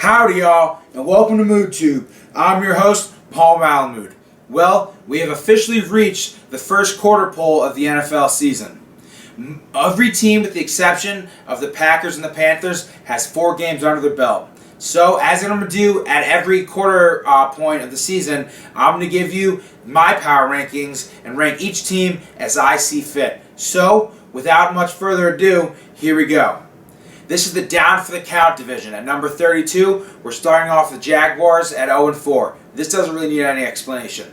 Howdy y'all, and welcome to MoodTube. I'm your host, Paul Malamud. Well, we have officially reached the first quarter pole of the NFL season. Every team, with the exception of the Packers and the Panthers, has 4 games under their belt. So, as I'm going to do at every quarter point of the season, I'm going to give you my power rankings and rank each team as I see fit. So, without much further ado, here we go. This is the down for the count division. At number 32, we're starting off the Jaguars at 0-4. This doesn't really need any explanation.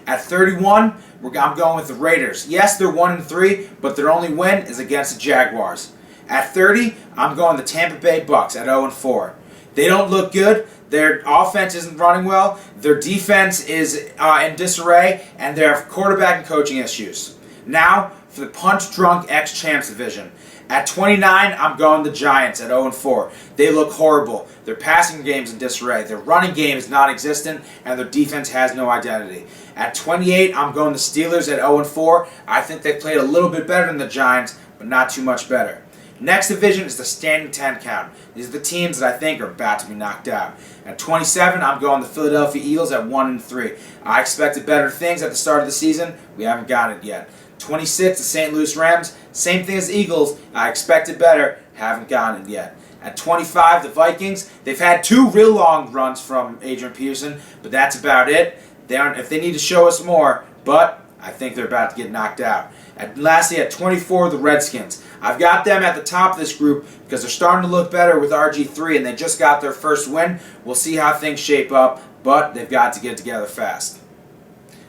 At 31, I'm going with the Raiders. Yes, they're 1-3, but their only win is against the Jaguars. At 30, I'm going the Tampa Bay Bucks at 0-4. They don't look good. Their offense isn't running well. Their defense is in disarray, and they have quarterback and coaching issues. Now, for the punch-drunk ex-champs division. At 29, I'm going the Giants at 0-4. They look horrible. Their passing game's in disarray. Their running game is non-existent, and their defense has no identity. At 28, I'm going the Steelers at 0-4. I think they played a little bit better than the Giants, but not too much better. Next division is the standing 10 count. These are the teams that I think are about to be knocked out. At 27, I'm going the Philadelphia Eagles at 1-3. I expected better things at the start of the season. We haven't got it yet. 26, the St. Louis Rams. Same thing as the Eagles. I expected better. Haven't gotten it yet. At 25, the Vikings. They've had 2 real long runs from Adrian Peterson, but that's about it. If they need to show us more, but I think they're about to get knocked out. And lastly, at 24, the Redskins. I've got them at the top of this group because they're starting to look better with RG3, and they just got their first win. We'll see how things shape up, but they've got to get together fast.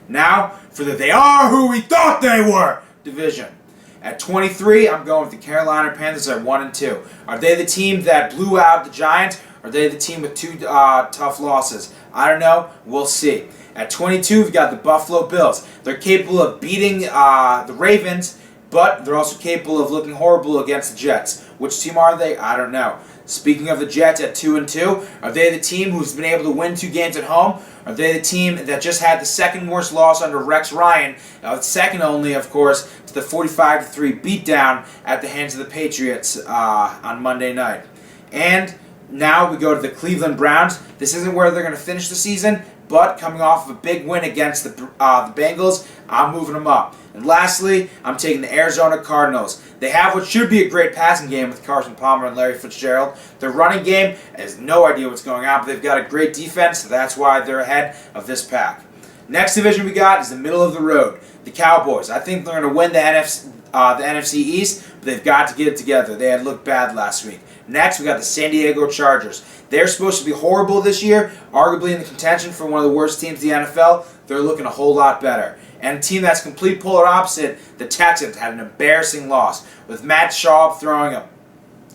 Now, for the They Are Who We Thought They Were division. At 23, I'm going with the Carolina Panthers at 1-2. Are they the team that blew out the Giants? Or are they the team with 2 tough losses? I don't know. We'll see. At 22, we've got the Buffalo Bills. They're capable of beating the Ravens, but they're also capable of looking horrible against the Jets. Which team are they? I don't know. Speaking of the Jets at 2-2, are they the team who's been able to win 2 games at home? Are they the team that just had the second worst loss under Rex Ryan, second only, of course, to the 45-3 beatdown at the hands of the Patriots on Monday night? And now we go to the Cleveland Browns. This isn't where they're going to finish the season, but coming off of a big win against the Bengals, I'm moving them up. And lastly, I'm taking the Arizona Cardinals. They have what should be a great passing game with Carson Palmer and Larry Fitzgerald. Their running game has no idea what's going on, but they've got a great defense, so that's why they're ahead of this pack. Next division we got is the middle of the road, the Cowboys. I think they're going to win the NFC East, but they've got to get it together. They had looked bad last week. Next, we got the San Diego Chargers. They're supposed to be horrible this year, arguably in the contention for one of the worst teams in the NFL. They're looking a whole lot better. And a team that's complete polar opposite, the Texans, had an embarrassing loss, with Matt Schaub throwing a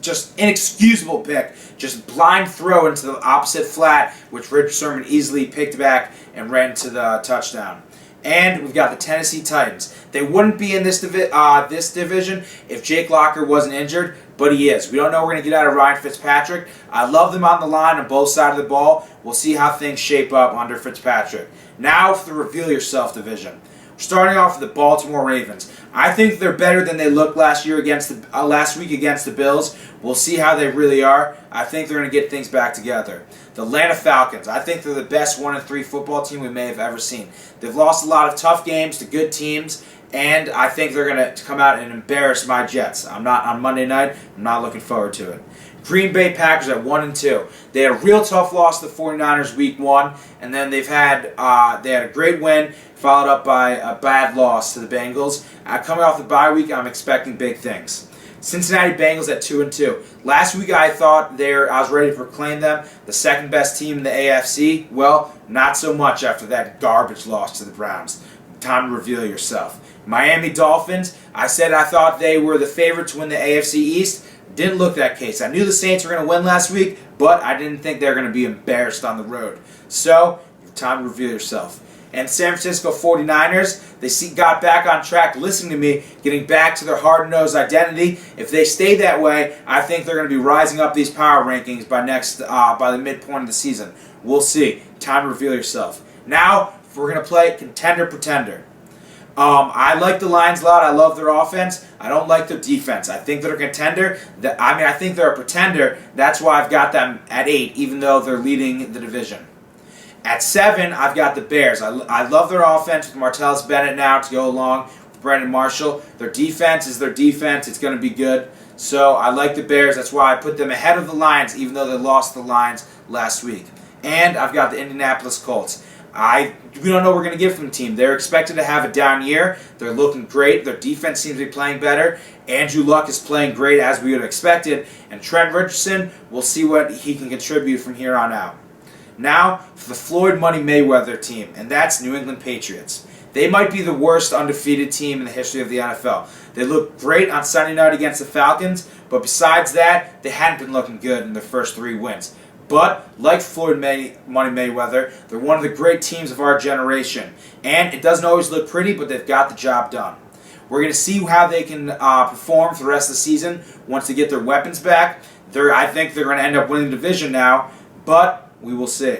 just inexcusable pick, just blind throw into the opposite flat, which Rich Sherman easily picked back and ran to the touchdown. And we've got the Tennessee Titans. They wouldn't be in this division if Jake Locker wasn't injured, but he is. We don't know what we're going to get out of Ryan Fitzpatrick. I love them on the line on both sides of the ball. We'll see how things shape up under Fitzpatrick. Now for the Reveal Yourself division. We're starting off with the Baltimore Ravens. I think they're better than they looked last week against the Bills. We'll see how they really are. I think they're going to get things back together. The Atlanta Falcons. I think they're the best 1-3 football team we may have ever seen. They've lost a lot of tough games to good teams, and I think they're going to come out and embarrass my Jets. On Monday night. I'm not looking forward to it. Green Bay Packers at 1-2. They had a real tough loss to the 49ers week 1, and then they had a great win followed up by a bad loss to the Bengals. Coming off the bye week, I'm expecting big things. Cincinnati Bengals at 2-2. Last week I thought I was ready to proclaim them the second best team in the AFC. Well, not so much after that garbage loss to the Browns. Time to reveal yourself. Miami Dolphins. I said I thought they were the favorite to win the AFC East. Didn't look that case. I knew the Saints were going to win last week, but I didn't think they were going to be embarrassed on the road. So, time to reveal yourself. And San Francisco 49ers, they got back on track, listening to me, getting back to their hard-nosed identity. If they stay that way, I think they're going to be rising up these power rankings by the midpoint of the season. We'll see. Time to reveal yourself. Now, we're going to play Contender Pretender. I like the Lions a lot. I love their offense. I don't like their defense. I think they're a contender. I think they're a pretender. That's why I've got them at 8, even though they're leading the division. At 7, I've got the Bears. I love their offense with Martellus Bennett now to go along with Brandon Marshall. Their defense is their defense. It's going to be good. So I like the Bears. That's why I put them ahead of the Lions, even though they lost the Lions last week. And I've got the Indianapolis Colts. We don't know what we're going to get from the team. They're expected to have a down year. They're looking great. Their defense seems to be playing better. Andrew Luck is playing great as we would have expected. And Trent Richardson, we'll see what he can contribute from here on out. Now, for the Floyd Money Mayweather team, and that's New England Patriots. They might be the worst undefeated team in the history of the NFL. They looked great on Sunday night against the Falcons, but besides that, they hadn't been looking good in their first 3 wins. But, like Floyd Money Mayweather, they're one of the great teams of our generation. And it doesn't always look pretty, but they've got the job done. We're going to see how they can perform for the rest of the season once they get their weapons back. I think they're going to end up winning the division now, but we will see.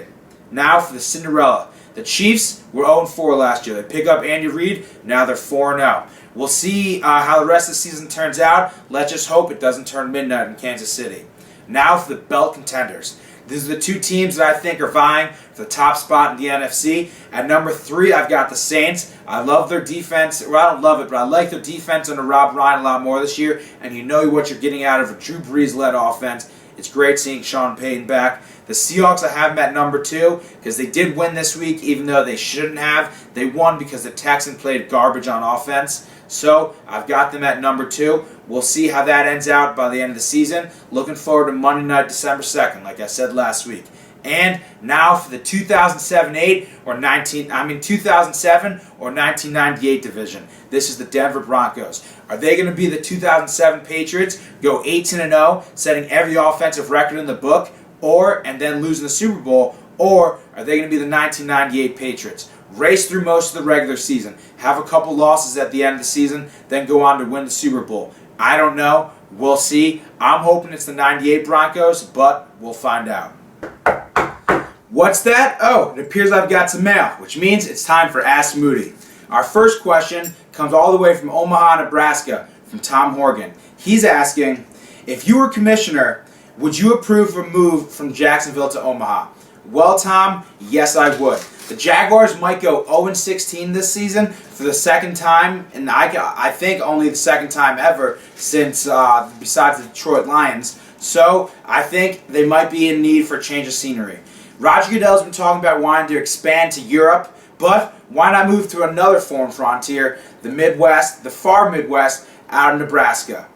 Now for the Cinderella. The Chiefs were 0-4 last year. They pick up Andy Reid, now they're 4-0. We'll see how the rest of the season turns out. Let's just hope it doesn't turn midnight in Kansas City. Now for the belt contenders. These are the 2 teams that I think are vying for the top spot in the NFC. At number 3, I've got the Saints. I love their defense. Well, I don't love it, but I like their defense under Rob Ryan a lot more this year. And you know what you're getting out of a Drew Brees-led offense. It's great seeing Sean Payton back. The Seahawks, I have them at number 2 because they did win this week, even though they shouldn't have. They won because the Texans played garbage on offense. So I've got them at number 2. We'll see how that ends out by the end of the season. Looking forward to Monday night, December 2nd, like I said last week. And now for the 2007 or 1998 division. This is the Denver Broncos. Are they going to be the 2007 Patriots, go 18-0, setting every offensive record in the book, and then losing the Super Bowl? Or are they going to be the 1998 Patriots? Race through most of the regular season, have a couple losses at the end of the season, then go on to win the Super Bowl. I don't know. We'll see. I'm hoping it's the 98 Broncos, but we'll find out. What's that? Oh, it appears I've got some mail, which means it's time for Ask Moody. Our first question comes all the way from Omaha, Nebraska, from Tom Horgan. He's asking, if you were commissioner, would you approve a move from Jacksonville to Omaha? Well, Tom, yes, I would. The Jaguars might go 0-16 this season for the second time, and I think only the second time ever since besides the Detroit Lions. So I think they might be in need for a change of scenery. Roger Goodell's been talking about wanting to expand to Europe, but why not move to another foreign frontier, the Midwest, the far Midwest, out of Nebraska?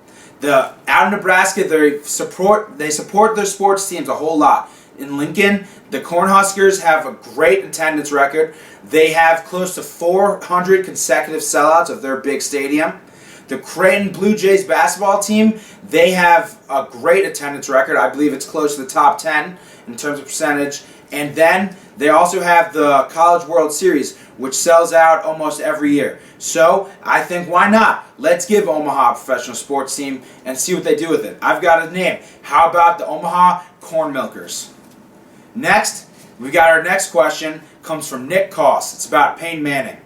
Out of Nebraska, they support their sports teams a whole lot. In Lincoln, the Cornhuskers have a great attendance record. They have close to 400 consecutive sellouts of their big stadium. The Creighton Blue Jays basketball team, they have a great attendance record. I believe it's close to the top 10 in terms of percentage. And then they also have the College World Series, which sells out almost every year. So I think, why not? Let's give Omaha a professional sports team and see what they do with it. I've got a name. How about the Omaha Corn Milkers? Next, we got our next question. Comes from Nick Koss. It's about Peyton Manning.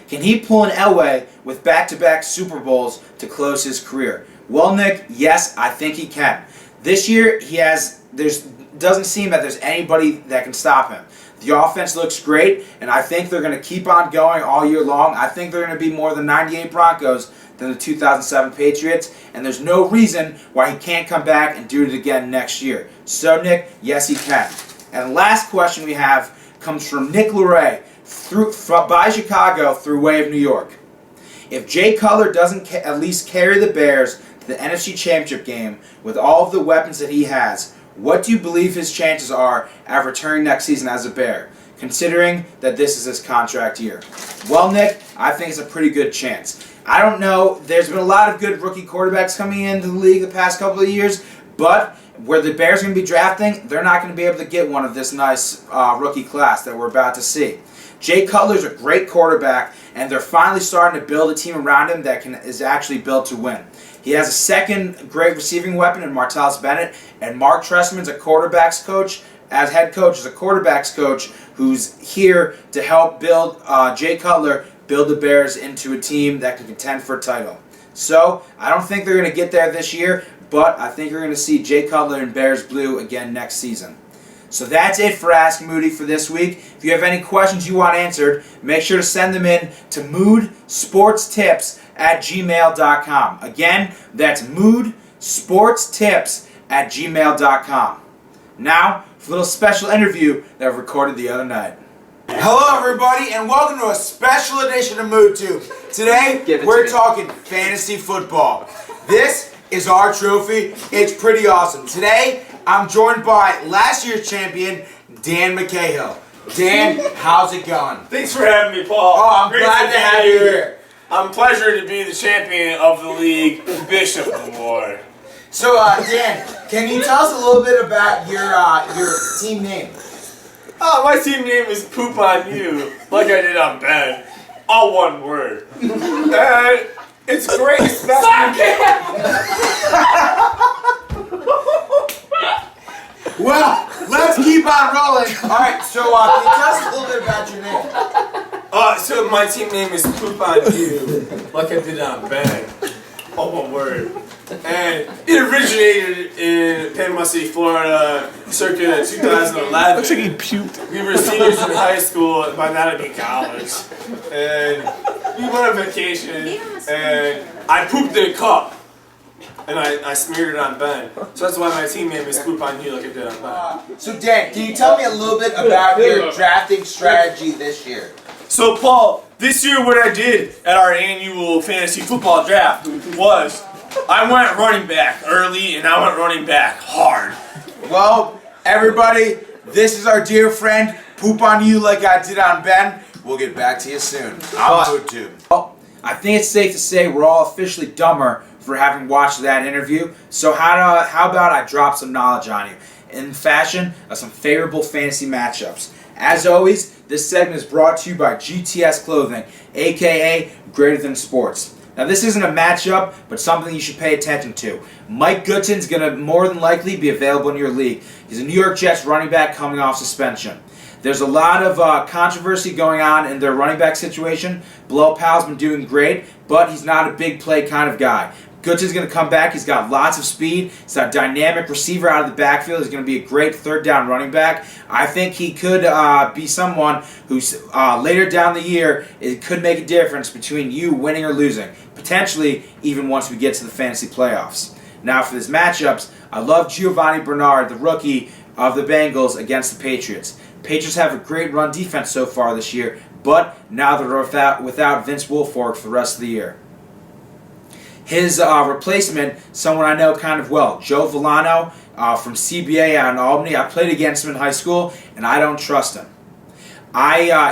Can he pull an Elway with back-to-back Super Bowls to close his career? Well, Nick, yes, I think he can. This year, doesn't seem that there's anybody that can stop him. The offense looks great, and I think they're going to keep on going all year long. I think they're going to be more the 98 Broncos than the 2007 Patriots, and there's no reason why he can't come back and do it again next year. So, Nick, yes, he can. And the last question we have comes from Nick Luray by Chicago through way of New York. If Jay Cutler doesn't at least carry the Bears to the NFC Championship game with all of the weapons that he has, what do you believe his chances are at returning next season as a Bear, considering that this is his contract year? Well, Nick, I think it's a pretty good chance. I don't know. There's been a lot of good rookie quarterbacks coming into the league the past couple of years, but where the Bears are going to be drafting, they're not going to be able to get one of this nice rookie class that we're about to see. Jay Cutler's a great quarterback, and they're finally starting to build a team around him that is actually built to win. He has a second great receiving weapon in Martellus Bennett, and Mark Trestman's a quarterbacks coach. As head coach, is a quarterbacks coach who's here to help build Jay Cutler build the Bears into a team that can contend for a title. So, I don't think they're going to get there this year, but I think you're going to see Jay Cutler in Bears blue again next season. So that's it for Ask Moody for this week. If you have any questions you want answered, make sure to send them in to moodsportstips@gmail.com. Again, that's moodsportstips@gmail.com. Now, for a little special interview that I recorded the other night. Hello, everybody, and welcome to a special edition of MoodTube. Today, we're talking fantasy football. This is our trophy. It's pretty awesome. Today, I'm joined by last year's champion, Dan McCahill. Dan, how's it going? Thanks for having me, Paul. Oh, I'm glad to have you here. I'm pleasure to be the champion of the league, Bishop Award. So, Dan, can you tell us a little bit about your team name? Oh, my team name is Poop on You, like I did on Ben. All one word. And it's great. Well, let's keep on rolling. All right, so can you tell us a little bit about your name? So my team name is Poop on You, like I did on Ben. All one word. And it originated in Panama City, Florida, circa 2011. Looks like he puked. We were seniors in high school, and by that I mean college. And we went on vacation, and I pooped in a cup. And I smeared it on Ben. So that's why my team name is Poop on You, like I did on Ben. So Dan, can you tell me a little bit about your drafting strategy this year? So Paul, this year what I did at our annual fantasy football draft was I went running back early and I went running back hard. Well, everybody, this is our dear friend, Poop on You like I did on Ben. We'll get back to you soon. I'm MoodTube. Well, I think it's safe to say we're all officially dumber for having watched that interview. So how about I drop some knowledge on you in fashion of some favorable fantasy matchups. As always, this segment is brought to you by GTS Clothing, aka Greater Than Sports. Now this isn't a matchup, but something you should pay attention to. Mike Gutton's going to more than likely be available in your league. He's a New York Jets running back coming off suspension. There's a lot of controversy going on in their running back situation. Bilal Powell's been doing great, but he's not a big play kind of guy. Goodson's going to come back. He's got lots of speed. He's got a dynamic receiver out of the backfield. He's going to be a great third down running back. I think he could be someone who's later down the year, it could make a difference between you winning or losing, potentially even once we get to the fantasy playoffs. Now for these matchups, I love Giovanni Bernard, the rookie of the Bengals against the Patriots. Patriots have a great run defense so far this year, but now they're without Vince Wilfork for the rest of the year. His replacement, someone I know kind of well, Joe Villano from CBA out in Albany. I played against him in high school, and I don't trust him.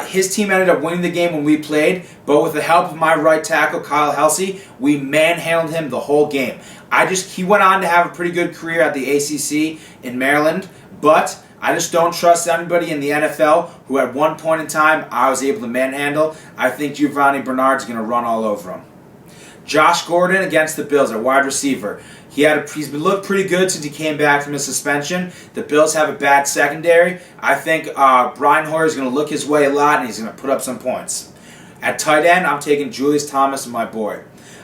His team ended up winning the game when we played, but with the help of my right tackle, Kyle Helsey, we manhandled him the whole game. He went on to have a pretty good career at the ACC in Maryland, but I just don't trust anybody in the NFL who at one point in time I was able to manhandle. I think Giovanni Bernard's going to run all over him. Josh Gordon against the Bills, a wide receiver. He's been looked pretty good since he came back from his suspension. The Bills have a bad secondary. I think Brian Hoyer is going to look his way a lot, and he's going to put up some points. At tight end, I'm taking Julius Thomas, my boy.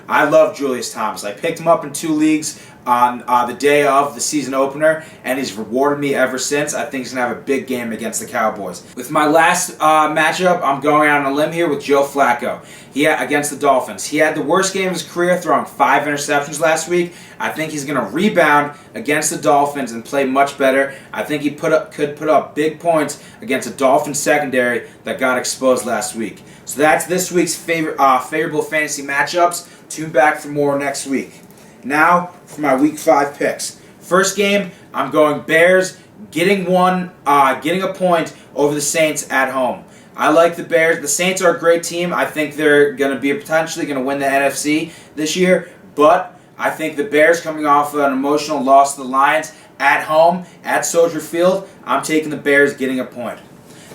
I love Julius Thomas. I picked him up in 2 leagues on the day of the season opener, and he's rewarded me ever since. I think he's going to have a big game against the Cowboys. With my last matchup, I'm going out on a limb here with Joe Flacco against the Dolphins. He had the worst game of his career, throwing 5 interceptions last week. I think he's going to rebound against the Dolphins and play much better. I think he could put up big points against a Dolphins secondary that got exposed last week. So that's this week's favorable fantasy matchups. Tune back for more next week. Now for my Week 5 picks. First game, I'm going Bears, getting a point over the Saints at home. I like the Bears. The Saints are a great team. I think they're going to be potentially going to win the NFC this year, but I think the Bears, coming off an emotional loss to the Lions at home at Soldier Field, I'm taking the Bears getting a point.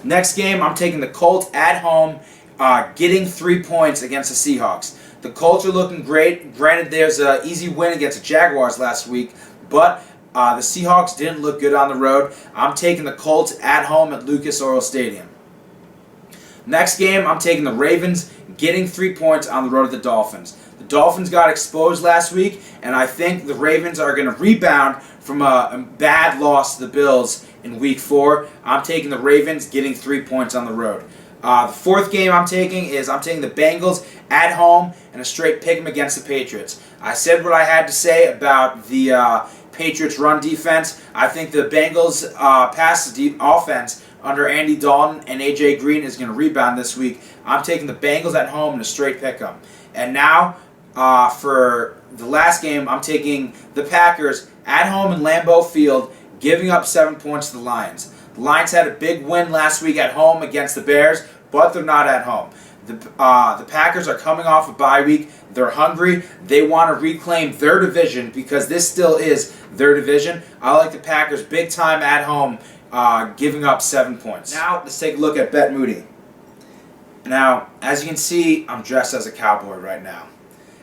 Next game, I'm taking the Colts at home, getting 3 points against the Seahawks. The Colts are looking great. Granted, there's an easy win against the Jaguars last week, but the Seahawks didn't look good on the road. I'm taking the Colts at home at Lucas Oil Stadium. Next game, I'm taking the Ravens, getting 3 points on the road to the Dolphins. The Dolphins got exposed last week, and I think the Ravens are going to rebound from a bad loss to the Bills in Week 4. I'm taking the Ravens, getting 3 points on the road. The fourth game I'm taking the Bengals at home and a straight pick 'em against the Patriots. I said what I had to say about the Patriots' run defense. I think the Bengals' pass offense under Andy Dalton and A.J. Green is going to rebound this week. I'm taking the Bengals at home and a straight pick 'em. And now, for the last game, I'm taking the Packers at home in Lambeau Field, giving up 7 points to the Lions. The Lions had a big win last week at home against the Bears, but they're not at home. The Packers are coming off a bye week. They're hungry. They want to reclaim their division because this still is their division. I like the Packers big time at home, giving up 7 points. Now, let's take a look at Bet Moody. Now, as you can see, I'm dressed as a cowboy right now.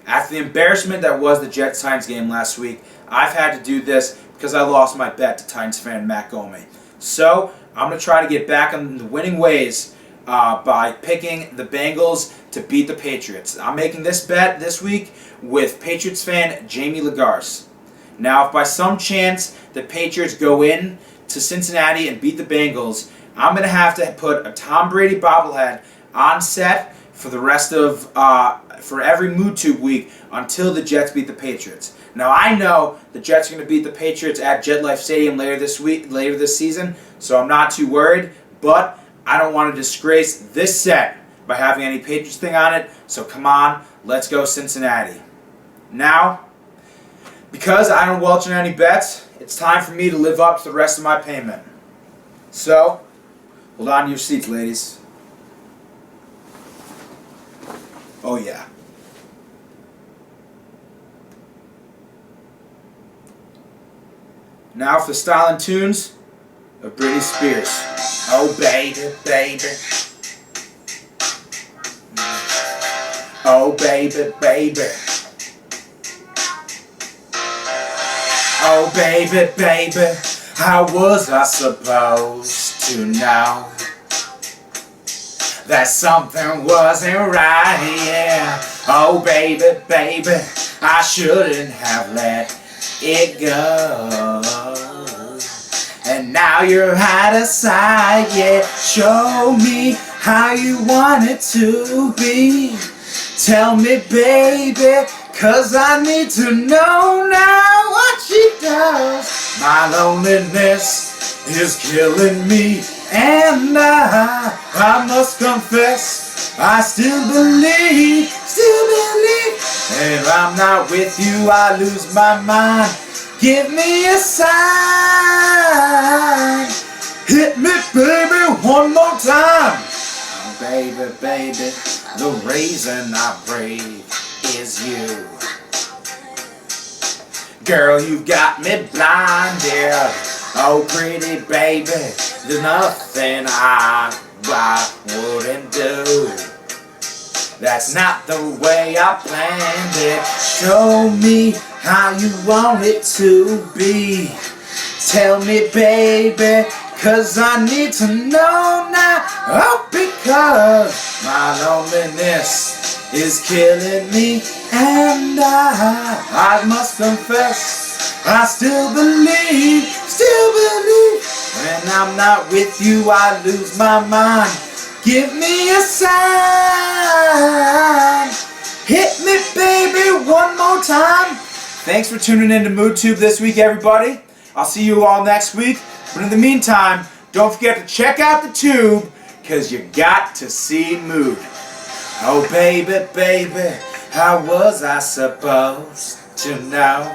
After the embarrassment that was the Jets-Titans game last week, I've had to do this because I lost my bet to Titans fan Matt Gomey. So, I'm going to try to get back on the winning ways by picking the Bengals to beat the Patriots. I'm making this bet this week with Patriots fan Jamie Lagarce. Now, if by some chance the Patriots go in to Cincinnati and beat the Bengals, I'm going to have to put a Tom Brady bobblehead on set for the rest of for every MoodTube week until the Jets beat the Patriots. Now I know the Jets are going to beat the Patriots at JetLife Stadium later this season, so I'm not too worried. But I don't want to disgrace this set by having any Patriots thing on it. So come on, let's go Cincinnati. Now, because I don't welch in any bets, it's time for me to live up to the rest of my payment. So, hold on to your seats, ladies. Oh yeah. Now for the style and tunes of Britney Spears. Oh baby, baby. Oh baby, baby. Oh baby, baby. How was I supposed to know that something wasn't right, yeah. Oh baby, baby, I shouldn't have let it go. And now you're out of sight, yeah. Show me how you want it to be. Tell me, baby, 'cause I need to know now what she does. My loneliness is killing me, and I must confess, I still believe, if I'm not with you, I lose my mind. Give me a sign. Hit me, baby, one more time. Oh, baby, baby, the reason I breathe is you. Girl, you got me blinded. Oh, pretty baby, there's nothing I wouldn't do. That's not the way I planned it. Show me how you want it to be. Tell me, baby, 'cause I need to know now. Oh, because my loneliness is killing me, and I must confess, I still believe. When I'm not with you, I lose my mind. Give me a sign. Hit me, baby, one more time. Thanks for tuning in to MoodTube this week, everybody. I'll see you all next week. But in the meantime, don't forget to check out the tube, because you got to see Mood. Oh, baby, baby, how was I supposed to know